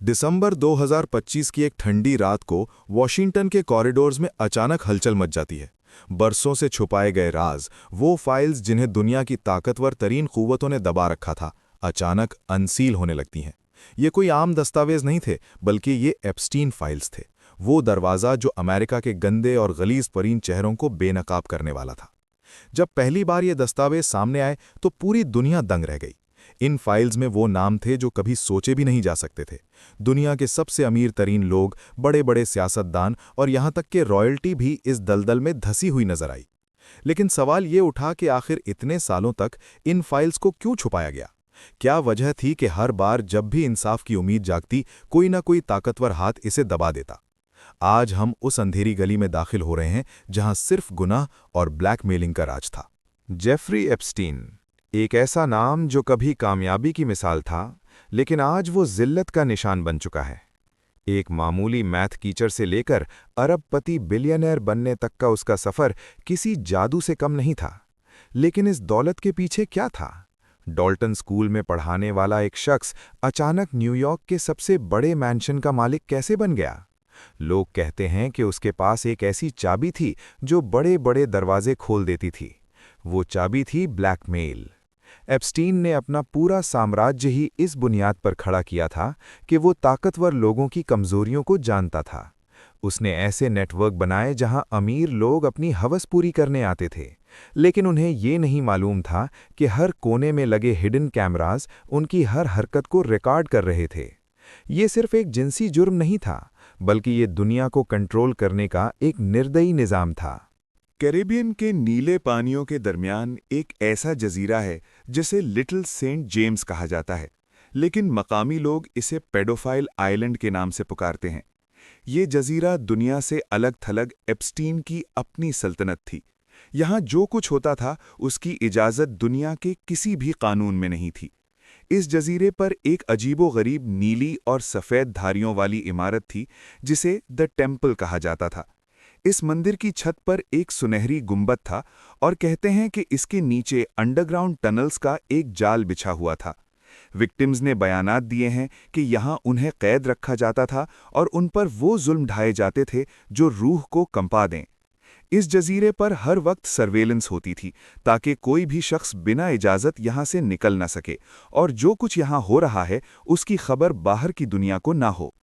दिसंबर 2025 की एक ठंडी रात को वॉशिंगटन के कॉरिडोर्स में अचानक हलचल मच जाती है। बरसों से छुपाए गए राज, वो फाइल्स जिन्हें दुनिया की ताकतवर तरीन कुव्वतों ने दबा रखा था, अचानक अनसील होने लगती हैं। ये कोई आम दस्तावेज नहीं थे, बल्कि ये एप्स्टीन फाइल्स थे। वो दरवाज़ा जो अमेरिका के गंदे और गलीज तरीन चेहरों को बेनकाब करने वाला था। जब पहली बार ये दस्तावेज सामने आए तो पूरी दुनिया दंग रह गई। इन फाइल्स में वो नाम थे जो कभी सोचे भी नहीं जा सकते थे। दुनिया के सबसे अमीर तरीन लोग, बड़े बड़े सियासतदान और यहाँ तक कि रॉयल्टी भी इस दलदल में धसी हुई नजर आई। लेकिन सवाल ये उठा कि आखिर इतने सालों तक इन फाइल्स को क्यों छुपाया गया? क्या वजह थी कि हर बार जब भी इंसाफ की उम्मीद जागती, कोई ना कोई ताकतवर हाथ इसे दबा देता? आज हम उस अंधेरी गली में दाखिल हो रहे हैं जहां सिर्फ गुनाह और ब्लैकमेलिंग का राज था। जेफरी एप्स्टीन, एक ऐसा नाम जो कभी कामयाबी की मिसाल था, लेकिन आज वो जिल्लत का निशान बन चुका है। एक मामूली मैथ टीचर से लेकर अरबपति बिलियनर बनने तक का उसका सफ़र किसी जादू से कम नहीं था। लेकिन इस दौलत के पीछे क्या था? डॉल्टन स्कूल में पढ़ाने वाला एक शख्स अचानक न्यूयॉर्क के सबसे बड़े मैंशन का मालिक कैसे बन गया? लोग कहते हैं कि उसके पास एक ऐसी चाबी थी जो बड़े बड़े दरवाजे खोल देती थी। वो चाबी थी ब्लैकमेल। एप्स्टीन ने अपना पूरा साम्राज्य ही इस बुनियाद पर खड़ा किया था कि वो ताकतवर लोगों की कमजोरियों को जानता था। उसने ऐसे नेटवर्क बनाए जहां अमीर लोग अपनी हवस पूरी करने आते थे, लेकिन उन्हें ये नहीं मालूम था कि हर कोने में लगे हिडन कैमरास उनकी हर हरकत को रिकॉर्ड कर रहे थे। ये सिर्फ एक जिनसी जुर्म नहीं था, बल्कि ये दुनिया को कंट्रोल करने का एक निर्दयी निज़ाम था। कैरेबियन के नीले पानियों के दरमियान एक ऐसा जजीरा है जिसे लिटिल सेंट जेम्स कहा जाता है, लेकिन मकामी लोग इसे पेडोफाइल आइलैंड के नाम से पुकारते हैं। ये जजीरा दुनिया से अलग थलग एप्स्टीन की अपनी सल्तनत थी। यहाँ जो कुछ होता था उसकी इजाज़त दुनिया के किसी भी कानून में नहीं थी। इस जजीरे पर एक अजीबोगरीब नीली और सफ़ेद धारियों वाली इमारत थी जिसे द टेम्पल कहा जाता था। इस मंदिर की छत पर एक सुनहरी गुंबद था और कहते हैं कि इसके नीचे अंडरग्राउंड टनल्स का एक जाल बिछा हुआ था। विक्टिम्स ने बयानात दिए हैं कि यहाँ उन्हें कैद रखा जाता था और उन पर वो जुल्म ढाए जाते थे जो रूह को कंपा दें। इस जजीरे पर हर वक्त सर्वेलेंस होती थी ताकि कोई भी शख्स बिना इजाज़त यहाँ से निकल न सके और जो कुछ यहाँ हो रहा है उसकी खबर बाहर की दुनिया को ना हो।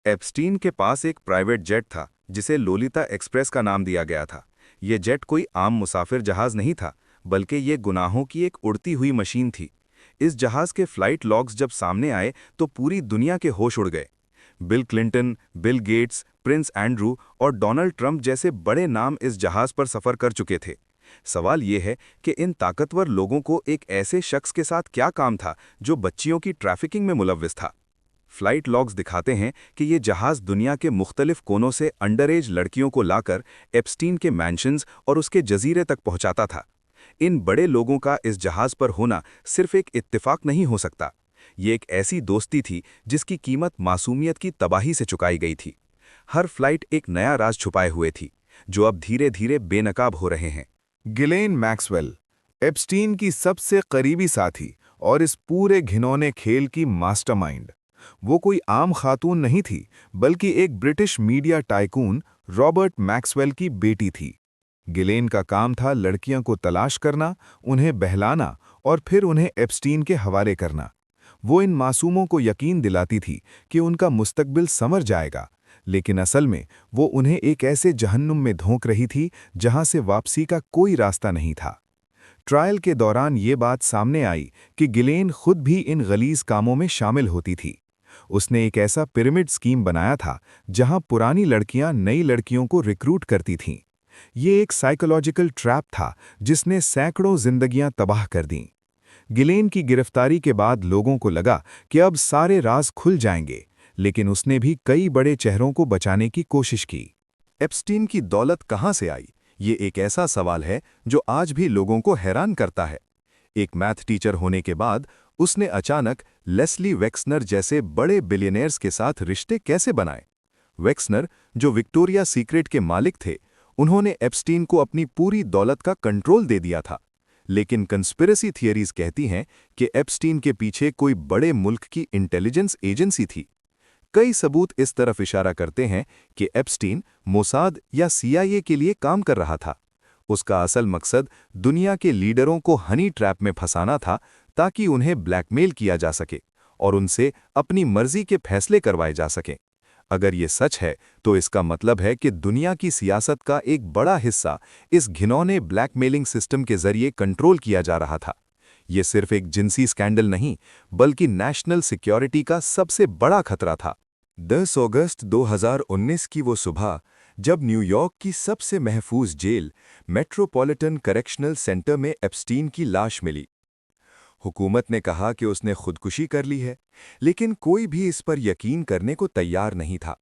एप्स्टीन के पास एक प्राइवेट जेट था जिसे लोलिता एक्सप्रेस का नाम दिया गया था। ये जेट कोई आम मुसाफिर जहाज नहीं था, बल्कि ये गुनाहों की एक उड़ती हुई मशीन थी। इस जहाज के फ्लाइट लॉग्स जब सामने आए तो पूरी दुनिया के होश उड़ गए। Bill Clinton, Bill Gates, Prince Andrew और डोनाल्ड ट्रंप जैसे बड़े नाम इस जहाज पर सफ़र कर चुके थे। सवाल ये है कि इन ताकतवर लोगों को एक ऐसे शख्स के साथ क्या काम था जो बच्चियों की ट्रैफिकिंग में मुलव्विस था। फ्लाइट लॉग्स दिखाते हैं कि ये जहाज़ दुनिया के मुख्तलिफ कोनों से अंडरएज लड़कियों को लाकर एप्स्टीन के मैंशंस और उसके जजीरे तक पहुंचाता था। इन बड़े लोगों का इस जहाज़ पर होना सिर्फ एक इत्तेफाक नहीं हो सकता। ये एक ऐसी दोस्ती थी जिसकी कीमत मासूमियत की तबाही से चुकाई गई थी। हर फ्लाइट एक नया राज छुपाए हुए थी, जो अब धीरे धीरे बेनकाब हो रहे हैं। गिलेन मैक्सवेल, एप्स्टीन की सबसे करीबी साथी और इस पूरे घिनौने खेल की मास्टरमाइंड। वो कोई आम खातून नहीं थी, बल्कि एक British media tycoon Robert Maxwell की बेटी थी। गिलेन का काम था लड़कियों को तलाश करना, उन्हें बहलाना और फिर उन्हें एप्स्टीन के हवाले करना। वो इन मासूमों को यकीन दिलाती थी कि उनका मुस्तकबिल संवर जाएगा, लेकिन असल में वो उन्हें एक ऐसे जहन्नुम में धोंक रही थी जहां से वापसी का कोई रास्ता नहीं था। ट्रायल के दौरान ये बात सामने आई कि गिलेन खुद भी इन गलीज कामों में शामिल होती थी। उसने एक ऐसा पिरामिड स्कीम बनाया था जहां पुरानी लड़कियां नई लड़कियों को रिक्रूट करती थीं। ये एक साइकोलॉजिकल ट्रैप था जिसने सैकड़ों जिंदगियां तबाह कर दीं। गिलेन की गिरफ्तारी के बाद लोगों को लगा कि अब सारे राज खुल जाएंगे, लेकिन उसने भी कई बड़े चेहरों को बचाने की कोशिश की। एप्स्टीन की दौलत कहां से आई? ये एक ऐसा सवाल है जो आज भी लोगों को हैरान करता है। एक मैथ टीचर होने के बाद उसने अचानक लेस्ली वेक्सनर जैसे बड़े बिलियनेयर्स के साथ रिश्ते कैसे बनाए? वेक्सनर, जो विक्टोरिया सीक्रेट के मालिक थे, उन्होंने एप्स्टीन को अपनी पूरी दौलत का कंट्रोल दे दिया था। लेकिन कंस्पिरेसी थियरीज कहती हैं कि एप्स्टीन के पीछे कोई बड़े मुल्क की इंटेलिजेंस एजेंसी थी। कई सबूत इस तरफ इशारा करते हैं कि एप्स्टीन मोसाद या CIA के लिए काम कर रहा था। उसका असल मकसद दुनिया के लीडरों को हनी ट्रैप में फंसाना था ताकि उन्हें ब्लैकमेल किया जा सके और उनसे अपनी मर्जी के फैसले करवाए जा सकें। अगर ये सच है तो इसका मतलब है कि दुनिया की सियासत का एक बड़ा हिस्सा इस घिनौने ब्लैकमेलिंग सिस्टम के जरिए कंट्रोल किया जा रहा था। ये सिर्फ एक जिनसी स्कैंडल नहीं, बल्कि नेशनल सिक्योरिटी का सबसे बड़ा खतरा था। 10 अगस्त 2019 की वो सुबह, जब न्यूयॉर्क की सबसे महफूज जेल मेट्रोपॉलिटन करेक्शनल सेंटर में एप्स्टीन की लाश मिली। हुकूमत ने कहा कि उसने खुदकुशी कर ली है, लेकिन कोई भी इस पर यकीन करने को तैयार नहीं था।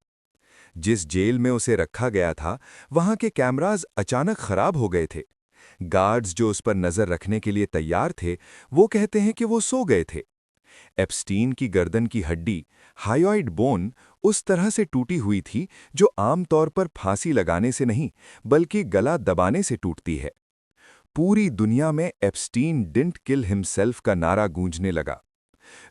जिस जेल में उसे रखा गया था, वहां के कैमराज अचानक खराब हो गए थे। गार्ड्स जो उस पर नजर रखने के लिए तैयार थे, वो कहते हैं कि वो सो गए थे। एप्स्टीन की गर्दन की हड्डी, हायोइड बोन, उस तरह से टूटी हुई थी जो आमतौर पर फांसी लगाने से नहीं, बल्कि गला दबाने से टूटती है। पूरी दुनिया में एप्स्टीन डिडंट किल हिमसेल्फ का नारा गूंजने लगा।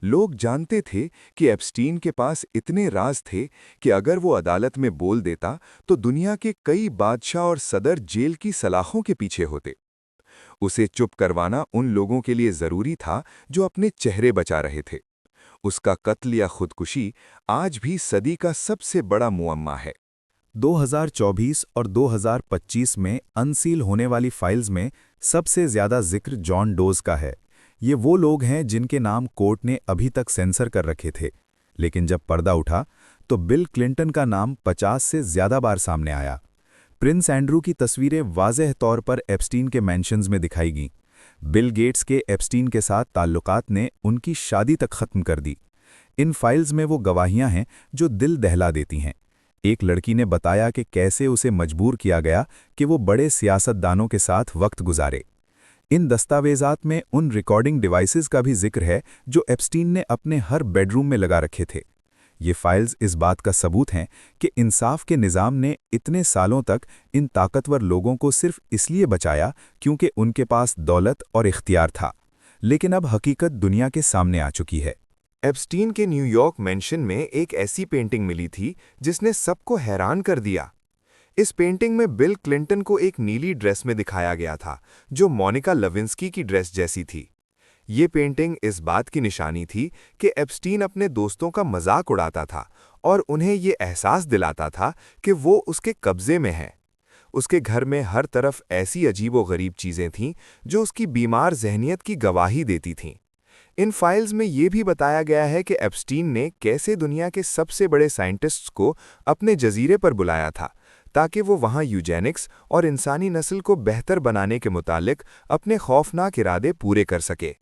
लोग जानते थे कि एप्स्टीन के पास इतने राज थे कि अगर वो अदालत में बोल देता तो दुनिया के कई बादशाह और सदर जेल की सलाखों के पीछे होते। उसे चुप करवाना उन लोगों के लिए जरूरी था जो अपने चेहरे बचा रहे थे। उसका कत्ल या खुदकुशी आज भी सदी का सबसे बड़ा मुअम्मा है। 2024 और 2025 में अनसील होने वाली फाइल्स में सबसे ज्यादा जिक्र जॉन डोज का है। ये वो लोग हैं जिनके नाम कोर्ट ने अभी तक सेंसर कर रखे थे, लेकिन जब पर्दा उठा तो बिल क्लिंटन का नाम 50 से ज्यादा बार सामने आया। प्रिंस एंड्रू की तस्वीरें वाज़ेह तौर पर एप्स्टीन के मेंशन्स में दिखाई गईं। बिल गेट्स के एप्स्टीन के साथ ताल्लुकात ने उनकी शादी तक खत्म कर दी। इन फाइल्स में वो गवाहियां हैं जो दिल दहला देती हैं। एक लड़की ने बताया कि कैसे उसे मजबूर किया गया कि वो बड़े सियासतदानों के साथ वक्त गुजारे। इन दस्तावेज़ात में उन रिकॉर्डिंग डिवाइसेस का भी जिक्र है जो एप्स्टीन ने अपने हर बेडरूम में लगा रखे थे। ये फाइल्स इस बात का सबूत हैं कि इंसाफ के निज़ाम ने इतने सालों तक इन ताकतवर लोगों को सिर्फ इसलिए बचाया क्योंकि उनके पास दौलत और इख्तियार था। लेकिन अब हकीकत दुनिया के सामने आ चुकी है। एप्स्टीन के न्यूयॉर्क मेंशन में एक ऐसी पेंटिंग मिली थी जिसने सबको हैरान कर दिया। इस पेंटिंग में बिल क्लिंटन को एक नीली ड्रेस में दिखाया गया था जो मोनिका लेविंस्की की ड्रेस जैसी थी। ये पेंटिंग इस बात की निशानी थी कि एप्स्टीन अपने दोस्तों का मजाक उड़ाता था और उन्हें ये एहसास दिलाता था कि वो उसके कब्जे में है। उसके घर में हर तरफ ऐसी अजीबोगरीब चीज़ें थीं जो उसकी बीमार जहनियत की गवाही देती थीं। इन फाइल्स में ये भी बताया गया है कि एप्स्टीन ने कैसे दुनिया के सबसे बड़े साइंटिस्ट्स को अपने जजीरे पर बुलाया था ताकि वो वहाँ यूजेनिक्स और इंसानी नस्ल को बेहतर बनाने के मुतालिक अपने खौफनाक इरादे पूरे कर सके।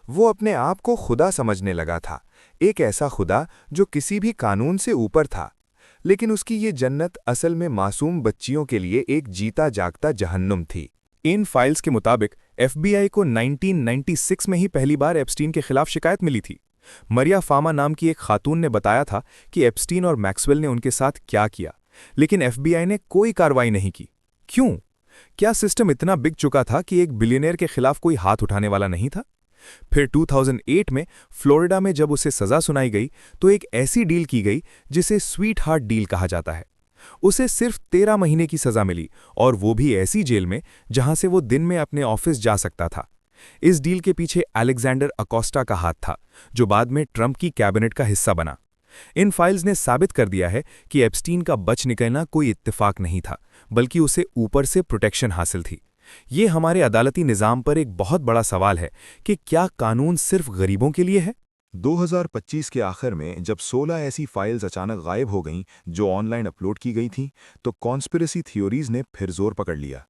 वो अपने आप को खुदा समझने लगा था, एक ऐसा खुदा जो किसी भी कानून से ऊपर था। लेकिन उसकी ये जन्नत असल में मासूम बच्चियों के लिए एक जीता जागता जहन्नुम थी। इन फाइल्स के मुताबिक FBI को 1996 में ही पहली बार एप्स्टीन के खिलाफ शिकायत मिली थी। मरिया फामा नाम की एक खातून ने बताया था कि एप्स्टीन और मैक्सवेल ने उनके साथ क्या किया, लेकिन FBI ने कोई कार्रवाई नहीं की। क्यों? क्या सिस्टम इतना बिक चुका था कि एक बिलियनियर के खिलाफ कोई हाथ उठाने वाला नहीं था? फिर 2008 में फ्लोरिडा में जब उसे सजा सुनाई गई तो एक ऐसी डील की गई जिसे स्वीट हार्ट डील कहा जाता है। उसे सिर्फ 13 महीने की सजा मिली, और वो भी ऐसी जेल में जहां से वो दिन में अपने ऑफिस जा सकता था। इस डील के पीछे अलेक्जेंडर अकोस्टा का हाथ था, जो बाद में ट्रंप की कैबिनेट का हिस्सा बना। इन फाइल्स ने साबित कर दिया है कि एप्स्टीन का बच निकलना कोई इत्तेफाक नहीं था, बल्कि उसे ऊपर से प्रोटेक्शन हासिल थी। ये हमारे अदालती निज़ाम पर एक बहुत बड़ा सवाल है कि क्या कानून सिर्फ गरीबों के लिए है? 2025 के आखिर में जब 16 ऐसी फाइल्स अचानक गायब हो गईं जो ऑनलाइन अपलोड की गई थीं, तो कॉन्स्पिरेसी थ्योरीज ने फिर जोर पकड़ लिया।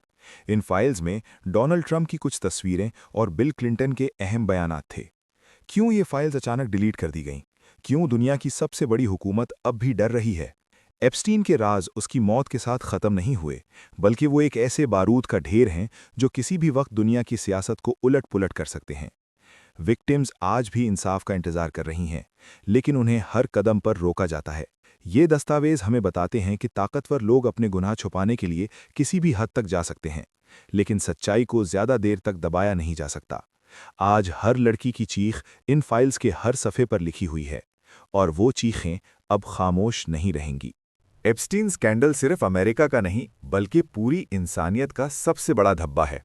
इन फाइल्स में डोनाल्ड ट्रंप की कुछ तस्वीरें और बिल क्लिंटन के अहम बयानात थे। क्यों ये फाइल्स अचानक डिलीट कर दी गईं? क्यों दुनिया की सबसे बड़ी हुकूमत अब भी डर रही है? एप्स्टीन के राज उसकी मौत के साथ ख़त्म नहीं हुए, बल्कि वो एक ऐसे बारूद का ढेर हैं जो किसी भी वक्त दुनिया की सियासत को उलट-पुलट कर सकते हैं। विक्टिम्स आज भी इंसाफ का इंतजार कर रही हैं, लेकिन उन्हें हर कदम पर रोका जाता है। ये दस्तावेज हमें बताते हैं कि ताकतवर लोग अपने गुनाह छुपाने के लिए किसी भी हद तक जा सकते हैं, लेकिन सच्चाई को ज़्यादा देर तक दबाया नहीं जा सकता। आज हर लड़की की चीख इन फाइल्स के हर सफ़े पर लिखी हुई है, और वो चीखें अब खामोश नहीं रहेंगी। एप्स्टीन स्कैंडल सिर्फ अमेरिका का नहीं बल्कि पूरी इंसानियत का सबसे बड़ा धब्बा है।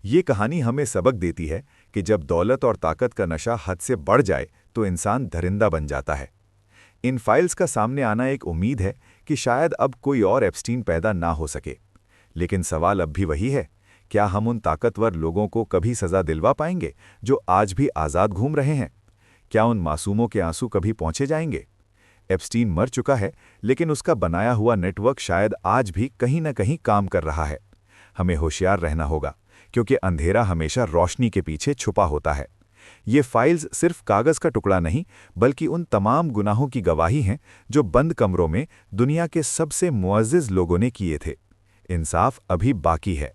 ये कहानी हमें सबक देती है कि जब दौलत और ताकत का नशा हद से बढ़ जाए तो इंसान दरिंदा बन जाता है। इन फाइल्स का सामने आना एक उम्मीद है कि शायद अब कोई और एप्स्टीन पैदा ना हो सके। लेकिन सवाल अब भी वही है, क्या हम उन ताकतवर लोगों को कभी सज़ा दिलवा पाएंगे जो आज भी आज़ाद घूम रहे हैं? क्या उन मासूमों के आंसू कभी पहुंचे जाएंगे? एप्स्टीन मर चुका है, लेकिन उसका बनाया हुआ नेटवर्क शायद आज भी कहीं न कहीं काम कर रहा है। हमें होशियार रहना होगा, क्योंकि अंधेरा हमेशा रोशनी के पीछे छुपा होता है। ये फाइल्स सिर्फ कागज़ का टुकड़ा नहीं, बल्कि उन तमाम गुनाहों की गवाही हैं जो बंद कमरों में दुनिया के सबसे मुअज़्ज़िज़ लोगों ने किए थे। इंसाफ अभी बाकी है।